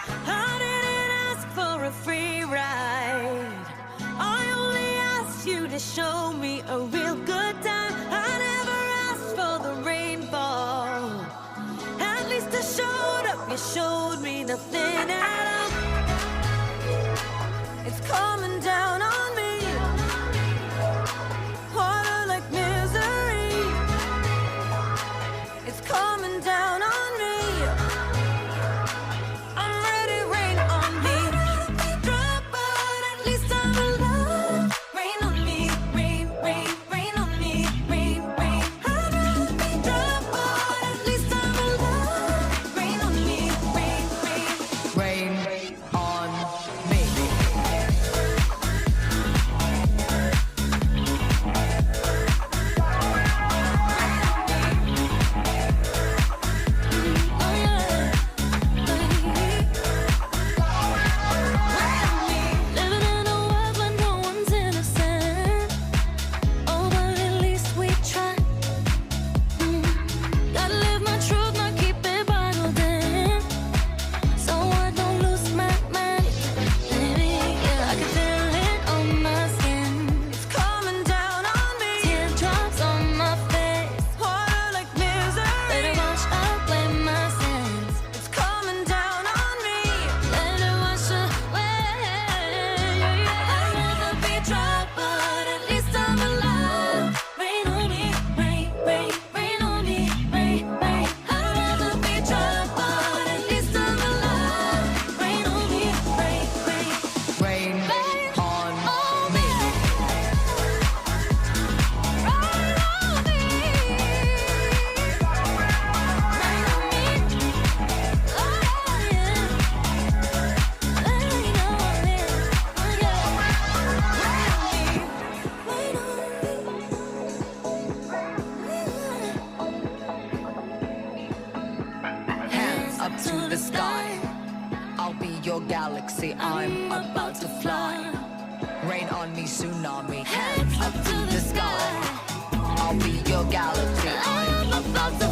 I didn't ask for a free ride. I only asked you to show me a real good time. I never asked for the rainfall. At least I showed up, you showed me nothing at all. It's coming down on me, water like misery. It's coming down on me. I'm ready, rain on me. Drop, but at least I'm alive. Rain on me, rain, rain, rain on me, rain, rain. I'd rather be drop, but at least I'm alive. Rain on me, rain, rain. Rain on me. Living in a world where no one's innocent. Oh, but at least we try. Gotta live my truth, not keep it bottled in, so I don't lose my mind. Baby, yeah, I can feel it on my skin. It's coming down on me. Teardrops on my face, water like misery. Let it wash away my sins. It's coming down on me. Let it wash away. I'd rather be dry, but at least I'm alive. Rain on me, rain, rain, rain on me, rain, rain. I'd rather be dry, but at least I'm alive. Rain on me, rain, rain. Rain on me. Hands up to the sky. I'll be your galaxy. I'm about to fly. Rain on me, tsunami. Hands up to the sky. I'll be your galaxy. I'm about to